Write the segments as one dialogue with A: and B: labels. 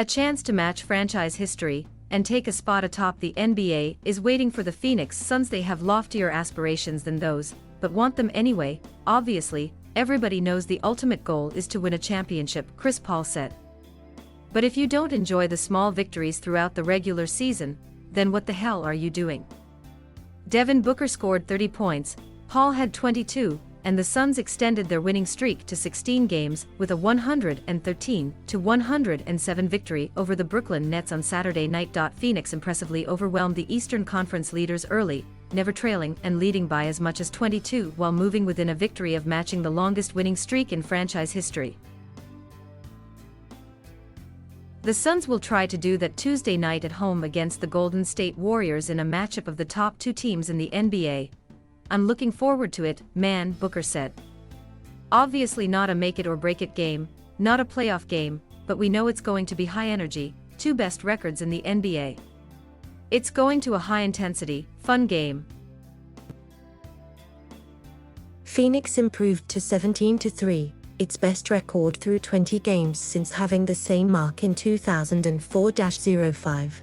A: A chance to match franchise history and take a spot atop the NBA is waiting for the Phoenix Suns. They have loftier aspirations than those, but want them anyway. Obviously, everybody knows the ultimate goal is to win a championship, Chris Paul said. But if you don't enjoy the small victories throughout the regular season, then what the hell are you doing? Devin Booker scored 30 points, Paul had 22, and the Suns extended their winning streak to 16 games with a 113-107 victory over the Brooklyn Nets on Saturday night. Phoenix impressively overwhelmed the Eastern Conference leaders early, never trailing and leading by as much as 22 while moving within a victory of matching the longest winning streak in franchise history. The Suns will try to do that Tuesday night at home against the Golden State Warriors in a matchup of the top two teams in the NBA. "I'm looking forward to it, man," Booker said. "Obviously not a make-it-or-break-it game, not a playoff game, but we know it's going to be high energy, two best records in the NBA. It's going to a high-intensity, fun game."
B: Phoenix improved to 17-3, its best record through 20 games since having the same mark in 2004-05.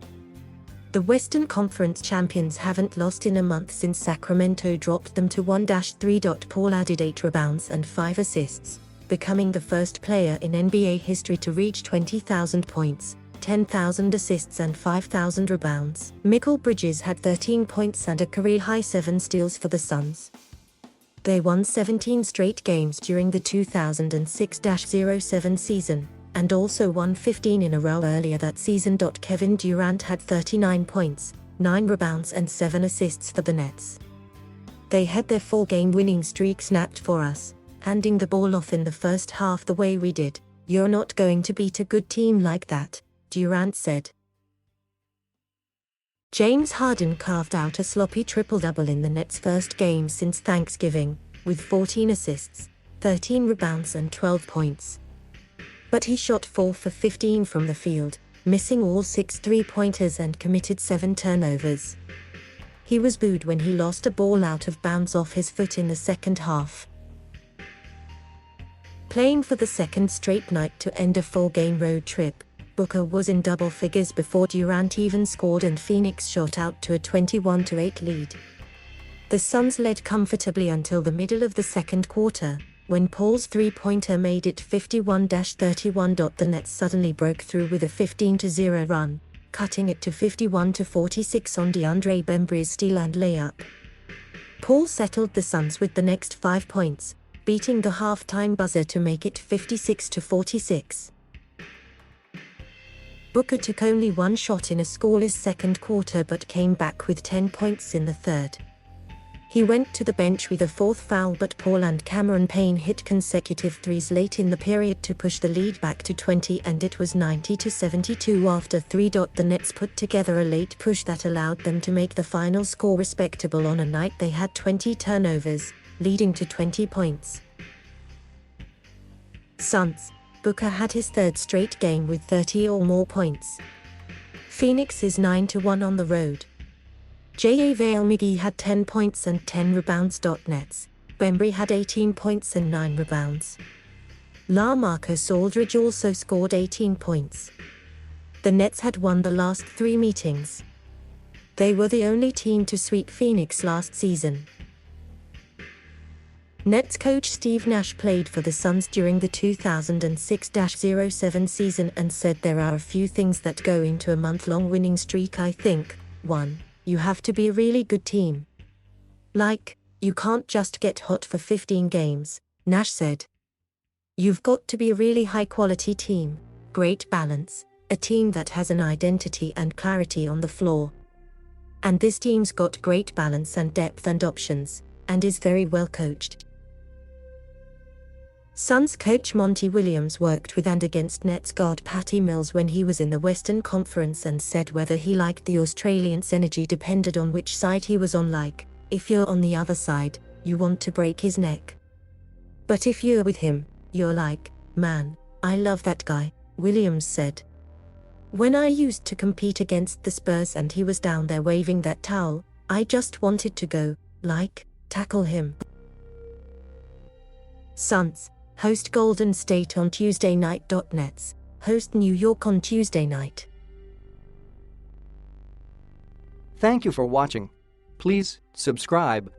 B: The Western Conference champions haven't lost in a month since Sacramento dropped them to 1-3. Paul added 8 rebounds and 5 assists, becoming the first player in NBA history to reach 20,000 points, 10,000 assists and 5,000 rebounds. Mikkel Bridges had 13 points and a career-high 7 steals for the Suns. They won 17 straight games during the 2006-07 season, and also won 15 in a row earlier that season. Kevin Durant had 39 points, 9 rebounds and 7 assists for the Nets. "They had their 4-game winning streak snapped for us, handing the ball off in the first half the way we did. You're not going to beat a good team like that," Durant said. James Harden carved out a sloppy triple-double in the Nets' first game since Thanksgiving, with 14 assists, 13 rebounds and 12 points. But he shot 4 for 15 from the field, missing all 6 three-pointers and committed 7 turnovers. He was booed when he lost a ball out of bounds off his foot in the second half. Playing for the second straight night to end a 4-game road trip, Booker was in double figures before Durant even scored and Phoenix shot out to a 21-8 lead. The Suns led comfortably until the middle of the second quarter, when Paul's three-pointer made it 51-31. The Nets suddenly broke through with a 15-0 run, cutting it to 51-46 on DeAndre Bembry's steal and layup. Paul settled the Suns with the next 5 points, beating the halftime buzzer to make it 56-46. Booker took only 1 shot in a scoreless second quarter but came back with 10 points in the third. He went to the bench with a 4th foul, but Paul and Cameron Payne hit consecutive threes late in the period to push the lead back to 20, and it was 90-72 after 3. The Nets put together a late push that allowed them to make the final score respectable on a night they had 20 turnovers, leading to 20 points. Suns. Booker had his 3rd straight game with 30 or more points. Phoenix is 9-1 on the road. JaVale McGee had 10 points and 10 rebounds. Nets. Bembry had 18 points and 9 rebounds. LaMarcus Aldridge also scored 18 points. The Nets had won the last 3 meetings. They were the only team to sweep Phoenix last season. Nets coach Steve Nash played for the Suns during the 2006-07 season and said, "There are a few things that go into a month-long winning streak. I think, 1, you have to be a really good team. Like, you can't just get hot for 15 games, Nash said. You've got to be a really high-quality team, great balance, a team that has an identity and clarity on the floor. And this team's got great balance and depth and options, and is very well coached." Suns coach Monty Williams worked with and against Nets guard Patty Mills when he was in the Western Conference and said whether he liked the Australian's energy depended on which side he was on. Like, if you're on the other side, you want to break his neck. But if you're with him, you're like, "Man, I love that guy," Williams said. "When I used to compete against the Spurs and he was down there waving that towel, I just wanted to go, like, tackle him." Suns host Golden State on Tuesday night. Nets. host New York on Tuesday night.
C: Thank you for watching. Please subscribe.